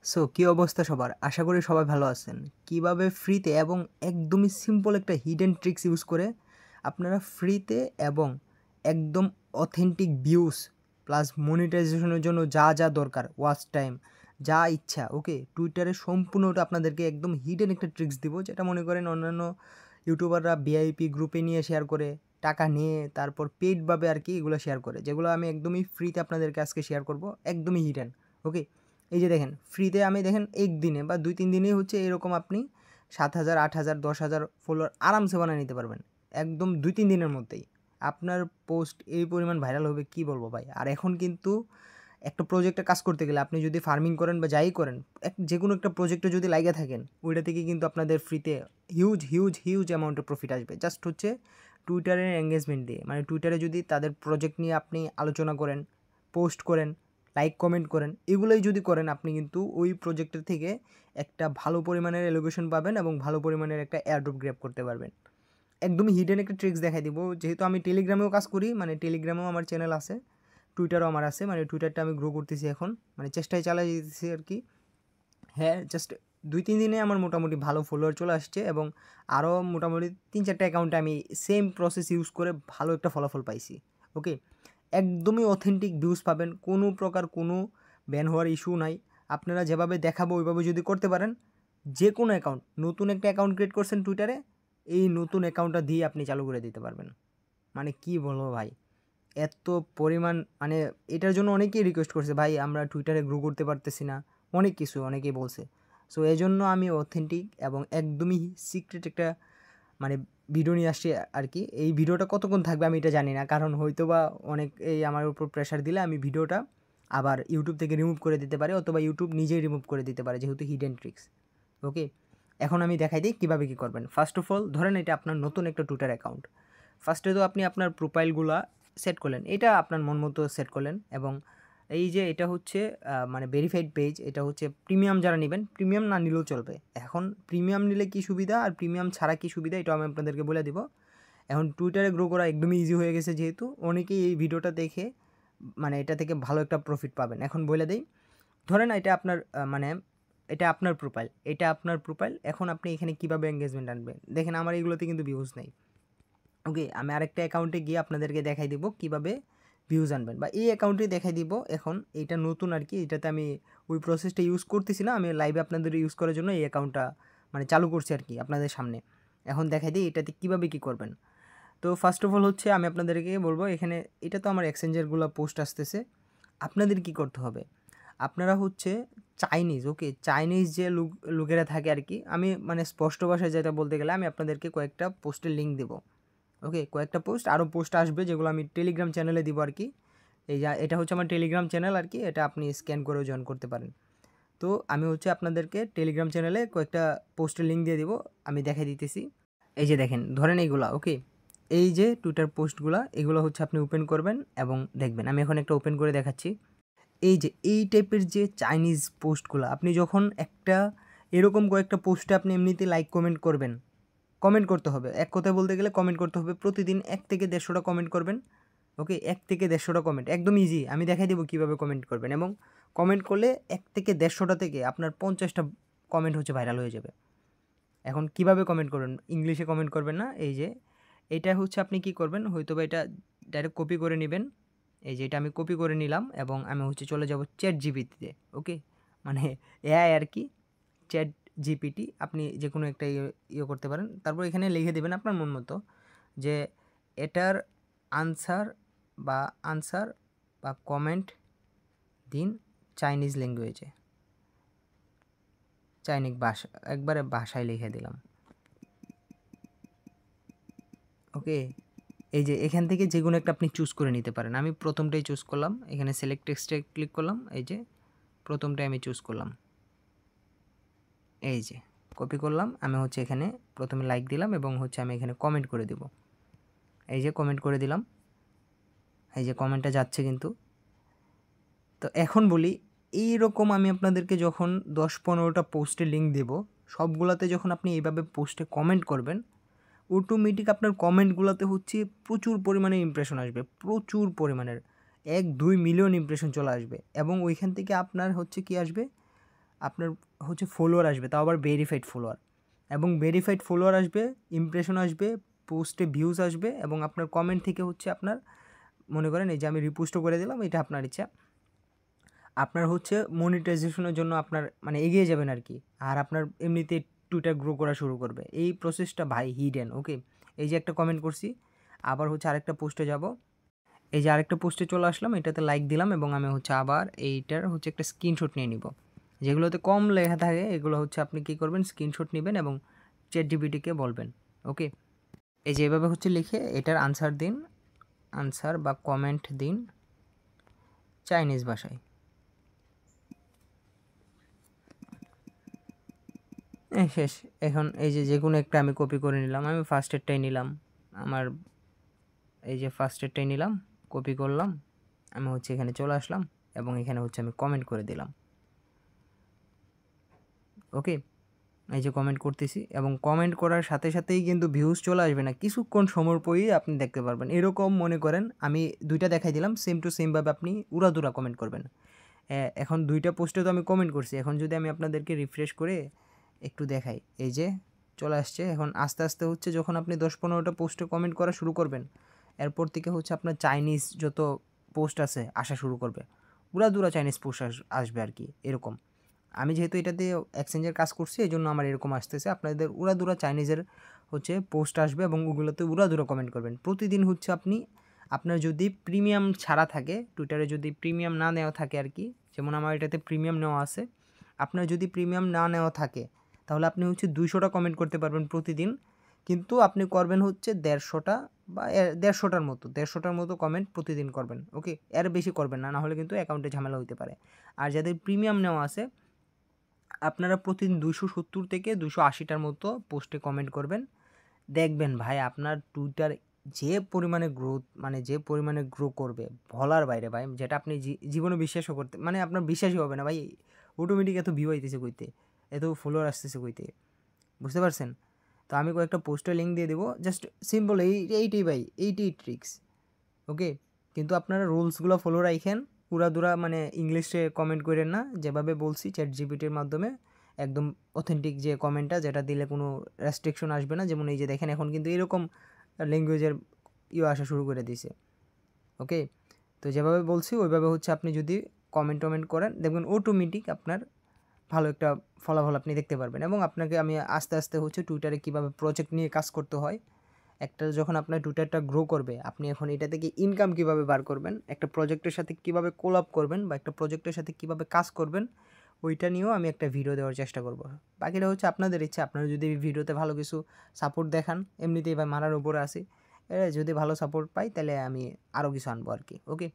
So কী অবস্থা সবার? আশা করি সবাই ভালো আছেন। কিভাবে ফ্রিতে এবং একদমই সিম্পল একটা হিডেন ট্রিক্স ইউজ করে আপনারা ফ্রিতে এবং একদম অথেন্টিক ভিউজ প্লাস মনিটাইজেশনের জন্য যা দরকার, ওয়াচ টাইম, যা ইচ্ছা, ওকে? টুইটারে সম্পূর্ণ ওটা আপনাদেরকে একদম হিডেন একটা ট্রিক্স দিব, যেটা মনে করেন অন্যান্য ইউটিউবাররা ভিআইপি গ্রুপে নিয়ে শেয়ার করে, টাকা নিয়ে তারপর পেইডভাবে আরকি এগুলো শেয়ার করে। যেগুলো আমি একদমই ফ্রিতে আপনাদেরকে আজকে শেয়ার করব, একদমই হিডেন, ওকে? এই যে দেখেন, ফ্রিতে আমি দেখেন ১ দিনে বা ২-৩ দিনেই হচ্ছে এরকম আপনি ৭,০০০, ৮,০০০, ১০,০০০ ফলোয়ার আরামসে বানায় নিতে পারবেন। একদম ২-৩ দিনের মধ্যেই। আপনার পোস্ট এই পরিমাণ ভাইরাল হবে কি বলবো ভাই। আর এখন কিন্তু একটা প্রজেক্টে কাজ করতে গেলে আপনি যদি ফার্মিং করেন বা যাই করেন, যেকোনো একটা প্রজেক্টে যদি লাইগা থাকেন, ওইটা থেকে কিন্তু আপনাদের ফ্রিতে হিউজ অ্যামাউন্টের প্রফিট আসবে। জাস্ট হচ্ছে টুইটারের এনগেজমেন্ট দিয়ে। মানে টুইটারে যদি তাদের প্রজেক্ট নিয়ে আপনি আলোচনা করেন, পোস্ট করেন, লাইক কমেন্ট করেন, এগুলোই যদি করেন আপনি কিন্তু ওই প্রজেক্টের থেকে একটা ভালো পরিমাণের এলোকেশন পাবেন এবং ভালো পরিমাণের একটা এয়ারড্রপ গ্র্যাব করতে পারবেন। একদমই হিডেন একটা ট্রিক্স দেখাই দিব। যেহেতু আমি টেলিগ্রামেও কাজ করি, মানে টেলিগ্রামেও আমার চ্যানেল আছে, টুইটারও আমার আছে, মানে টুইটারটা আমি গ্রো করতেছি এখন, মানে চেষ্টায় চালাই যেতেছি আর কি। হ্যাঁ, জাস্ট ২-৩ দিনে আমার মোটামুটি ভালো ফলোয়ার চলে আসছে এবং আরও মোটামুটি ৩-৪টা অ্যাকাউন্টে আমি সেম প্রসেস ইউজ করে ভালো একটা ফলাফল পাইছি, ওকে? একদমই অথেন্টিক ভিউজ পাবেন, কোনো প্রকার কোনো ব্যান হওয়ার ইস্যু নাই। আপনারা যেভাবে দেখাবো ওইভাবে যদি করতে পারেন, যে কোনো অ্যাকাউন্ট, নতুন একটা অ্যাকাউন্ট ক্রিয়েট করছেন টুইটারে, এই নতুন অ্যাকাউন্টটা দিয়ে আপনি চালু করে দিতে পারবেন। মানে কি বলবো ভাই, এত পরিমাণ, মানে এটার জন্য অনেকেই রিকোয়েস্ট করছে, ভাই আমরা টুইটারে গ্রো করতে পারতেছি না, অনেক কিছু অনেকেই বলছে। সো এজন্য আমি অথেন্টিক এবং একদমই সিক্রেট একটা মানে ভিডিও নিয়ে আসছি আর কি। এই ভিডিওটা কতক্ষণ থাকবে আমি এটা জানি না, কারণ হয়তোবা অনেক এই আমার উপর প্রেশার দিলে আমি ভিডিওটা আবার ইউটিউব থেকে রিমুভ করে দিতে পারি, অথবা ইউটিউব নিজেই রিমুভ করে দিতে পারে, যেহেতু হিডেন ট্রিক্স, ওকে? এখন আমি দেখাই দিই কীভাবে কী করবেন। ফার্স্ট অফ অল ধরেন এটা আপনার নতুন একটা টুইটার অ্যাকাউন্ট। ফার্স্টে তো আপনি আপনার প্রোফাইলগুলা সেট করলেন, এটা আপনার মন মতো সেট করলেন, এবং এই যে এটা হচ্ছে মানে ভেরিফাইড পেজ, এটা হচ্ছে প্রিমিয়াম যারা নেবেন, প্রিমিয়াম না নিলেও চলবে। এখন প্রিমিয়াম নিলে কী সুবিধা আর প্রিমিয়াম ছাড়া কী সুবিধা, এটাও আমি আপনাদেরকে বলে দিব। এখন টুইটারে গ্রো করা একদমই ইজি হয়ে গেছে, যেহেতু অনেকেই এই ভিডিওটা দেখে মানে এটা থেকে ভালো একটা প্রফিট পাবেন। এখন বলে দেই, ধরেন এটা আপনার মানে এটা আপনার প্রোফাইল, এটা আপনার প্রোফাইল। এখন আপনি এখানে কীভাবে এঙ্গেজমেন্ট আনবেন, দেখেন আমার এইগুলোতে কিন্তু ভিউজ নেই, ওকে? আমি আরেকটা অ্যাকাউন্টে গিয়ে আপনাদেরকে দেখাই দিব কীভাবে ভিউজ আনবেন, বা এই অ্যাকাউন্টেই দেখাই দিব। এখন এইটা নতুন আর কি, এটাতে আমি ওই প্রসেসটা ইউজ করতেছি না, আমি লাইভে আপনাদের ইউজ করার জন্য এই অ্যাকাউন্টটা মানে চালু করছি আর কি আপনাদের সামনে। এখন দেখাই দিই এটাতে কীভাবে কী করবেন। তো ফার্স্ট অফ অল হচ্ছে আমি আপনাদেরকে বলবো, এখানে এটা তো আমার এক্সচেঞ্জেরগুলো পোস্ট আসতেছে। আপনাদের কি করতে হবে, আপনারা হচ্ছে চাইনিজ, ওকে? চাইনিজ যে লোকেরা থাকে আর কি, আমি মানে স্পষ্ট ভাষায় যেটা বলতে গেলে আমি আপনাদেরকে কয়েকটা পোস্টের লিঙ্ক দেবো, ওকে? কয়েকটা পোস্ট, আরও পোস্ট আসবে যেগুলো আমি টেলিগ্রাম চ্যানেলে দিব আর কি। এই যা এটা হচ্ছে আমার টেলিগ্রাম চ্যানেল আর কি, এটা আপনি স্ক্যান করেও জয়েন করতে পারেন। তো আমি হচ্ছে আপনাদেরকে টেলিগ্রাম চ্যানেলে কয়েকটা পোস্টের লিঙ্ক দিয়ে দিব, আমি দেখাই দিতেছি। এই যে দেখেন, ধরেন এইগুলা, ওকে? এই যে টুইটার পোস্টগুলা, এগুলো হচ্ছে আপনি ওপেন করবেন এবং দেখবেন। আমি এখন একটা ওপেন করে দেখাচ্ছি। এই যে এই টাইপের যে চাইনিজ পোস্টগুলো, আপনি যখন একটা এরকম কয়েকটা পোস্টে আপনি এমনিতে লাইক কমেন্ট করবেন, কমেন্ট করতে হবে, এক কথায় বলতে গেলে কমেন্ট করতে হবে প্রতিদিন ১ থেকে ১৫০টা কমেন্ট করবেন, ওকে? ১ থেকে ১৫০টা কমেন্ট, একদম ইজি, আমি দেখাই দেবো কীভাবে কমেন্ট করবেন। এবং কমেন্ট করলে ১ থেকে ১৫০টা থেকে আপনার ৫০টা কমেন্ট হচ্ছে ভাইরাল হয়ে যাবে। এখন কিভাবে কমেন্ট করবেন, ইংলিশে কমেন্ট করবেন না। এই যে এটা হচ্ছে আপনি কি করবেন, হয়তোবা এটা ডাইরেক্ট কপি করে নেবেন। এই যে এটা আমি কপি করে নিলাম এবং আমি হচ্ছে চলে যাব চ্যাট জিপিটিতে, ওকে? মানে এআই আর কি, চ্যাট জিপিটি, আপনি যে কোনো একটা ইয়ে করতে পারেন। তারপর এখানে লিখে দেবেন আপনার মন মতো যে এটার আনসার বা কমেন্ট দিন চাইনিজ ল্যাঙ্গুয়েজে, চাইনিজ ভাষা, একবারে ভাষায় লিখে দিলাম, ওকে? এই যে এখান থেকে যে কোনো একটা আপনি চুজ করে নিতে পারেন। আমি প্রথমটাই চুজ করলাম, এখানে সিলেক্ট টেক্সটে ক্লিক করলাম, এই যে প্রথমটাই আমি চুজ করলাম, এই যে কপি করলাম। আমি হচ্ছে এখানে প্রথমে লাইক দিলাম এবং হচ্ছে আমি এখানে কমেন্ট করে দিব, এই যে কমেন্ট করে দিলাম, এই যে কমেন্টটা যাচ্ছে কিন্তু। তো এখন বলি, এইরকম আমি আপনাদেরকে যখন ১০-১৫টা পোস্টের লিঙ্ক দেব, সবগুলাতে যখন আপনি এইভাবে পোস্টে কমেন্ট করবেন, অটোমেটিক আপনার কমেন্টগুলোতে হচ্ছে প্রচুর পরিমাণে ইমপ্রেশন আসবে, প্রচুর পরিমাণের ১-২ মিলিয়ন ইমপ্রেশন চলে আসবে। এবং ওইখান থেকে আপনার হচ্ছে কি আসবে, আপনার হচ্ছে ফলোয়ার আসবে, তাও আবার ভেরিফাইড ফলোয়ার, এবং ভেরিফাইড ফলোয়ার আসবে, ইমপ্রেশন আসবে, পোস্টে ভিউজ আসবে, এবং আপনার কমেন্ট থেকে হচ্ছে আপনার মনে করেন এই যে আমি রিপোস্টও করে দিলাম, এটা আপনার ইচ্ছা, আপনার হচ্ছে মনিটাইজেশনের জন্য আপনার মানে এগিয়ে যাবেন আর কি। আর আপনার এমনিতে টুইটার গ্রো করা শুরু করবে। এই প্রসেসটা ভাই হিডেন। ওকে, এই যে একটা কমেন্ট করছি, আবার হচ্ছে আরেকটা পোস্টে যাব, এই যে আরেকটা পোস্টে চলে আসলাম, এটাতে লাইক দিলাম, এবং আমি হচ্ছে আবার এইটার হচ্ছে একটা স্ক্রিনশট নিয়ে নিব। যেগুলোতে কম লেখা থাকে এগুলো হচ্ছে আপনি কী করবেন, স্ক্রিনশট নেবেন এবং চ্যাটজিপিটিকে বলবেন। ওকে, এই যে এভাবে হচ্ছে লিখে এটার আনসার দিন, আনসার বা কমেন্ট দিন চাইনিজ ভাষায়। শেষ। এখন এই যে কোনো একটা আমি কপি করে নিলাম, আমি ফার্স্টেরটাই নিলাম, আমার এই যে ফার্স্টেরটাই নিলাম, কপি করলাম, আমি হচ্ছে এখানে চলে আসলাম, এবং এখানে হচ্ছে আমি কমেন্ট করে দিলাম। ওকে, এই যে কমেন্ট করতেছি, এবং কমেন্ট করার সাথে সাথেই কিন্তু ভিউজ চলে আসবে না, কিছুক্ষণ সময় পরেই আপনি দেখতে পারবেন। এরকম মনে করেন আমি দুইটা দেখাই দিলাম, সেম টু সেমভাবে আপনি উড়াদুরা কমেন্ট করবেন। এখন দুইটা পোস্টে তো আমি কমেন্ট করছি, এখন যদি আমি আপনাদেরকে রিফ্রেশ করে একটু দেখাই, এই যে চলে আসছে। এখন আস্তে আস্তে হচ্ছে যখন আপনি 10-15টা পোস্টে কমেন্ট করা শুরু করবেন, এরপর থেকে হচ্ছে আপনার চাইনিজ যত পোস্ট আছে আসা শুরু করবে, উড়াদুরা চাইনিজ পোস্ট আসবে আর কি। এরকম আমি যেহেতু এটাতে এক্সচেঞ্জের কাজ করছি, এই জন্য আমার এরকম আসতেছে। আপনাদের উড়াদুরা চাইনিজের হচ্ছে পোস্ট আসবে, এবং ওগুলোতে উড়াদুরা কমেন্ট করবেন প্রতিদিন। হচ্ছে আপনি আপনার যদি প্রিমিয়াম ছাড়া থাকে, টুইটারে যদি প্রিমিয়াম না নেওয়া থাকে আর কি, যেমন আমার এটাতে প্রিমিয়াম নেওয়া আছে, আপনার যদি প্রিমিয়াম না নেওয়া থাকে তাহলে আপনি হচ্ছে 200টা কমেন্ট করতে পারবেন প্রতিদিন, কিন্তু আপনি করবেন হচ্ছে 150টা বা 150টার মতো কমেন্ট প্রতিদিন করবেন। ওকে, এর বেশি করবেন না, নাহলে কিন্তু অ্যাকাউন্টে ঝামেলা হতে পারে। আর যাদের প্রিমিয়াম নেওয়া আছে, আপনারা প্রতিদিন 270 থেকে 280টার মতো পোস্টে কমেন্ট করবেন। দেখবেন ভাই আপনার টুইটার যে পরিমাণে গ্রোথ, মানে যে পরিমাণে গ্রো করবে বলার বাইরে ভাই, যেটা আপনি জীবনে বিশ্বাসও করতে, মানে আপনার বিশ্বাসই হবে না ভাই, অটোমেটিক এত ভিউ আইতেছে কইতে, এত ফলোয়ার আসতেছে কইতে, বুঝতে পারছেন? তো আমি কয়েকটা পোস্টের লিঙ্ক দিয়ে দেবো, জাস্ট সিম্পল এইটাই ভাই, এইটাই ট্রিক্স। ওকে, কিন্তু আপনারা রুলসগুলো ফলো রাখেন, উড়াদুরা মানে ইংলিশে কমেন্ট করেন না, যেভাবে বলছি চ্যাটজিপিটির মাধ্যমে একদম অথেন্টিক যে কমেন্টটা, যেটা দিলে কোনো রেস্ট্রিকশন আসবে না। যেমন এই যে দেখেন এখন কিন্তু এরকম ল্যাঙ্গুয়েজের আসা শুরু করে দিয়েছে। ওকে, তো যেভাবে বলছি ওইভাবে হচ্ছে আপনি যদি কমেন্ট করেন, দেখবেন অটোমেটিক আপনার ভালো একটা ফলাফল আপনি দেখতে পারবেন। এবং আপনাকে আমি আস্তে আস্তে হচ্ছে টুইটারে কীভাবে প্রজেক্ট নিয়ে কাজ করতে হয়, একটা যখন আপনার টুইটারটা গ্রো করবে, আপনি এখন এটা থেকে ইনকাম কীভাবে বার করবেন, একটা প্রজেক্টের সাথে কীভাবে কোলাপ করবেন, বা একটা প্রজেক্টের সাথে কীভাবে কাজ করবেন, ওইটা নিয়েও আমি একটা ভিডিও দেওয়ার চেষ্টা করব। বাকিটা হচ্ছে আপনাদের ইচ্ছা, আপনারা যদি ভিডিওতে ভালো কিছু সাপোর্ট দেখান, এমনিতেই ভাই মারার উপরে আসি, যদি ভালো সাপোর্ট পাই তাহলে আমি আরও কিছু আনবো আর কি। ওকে।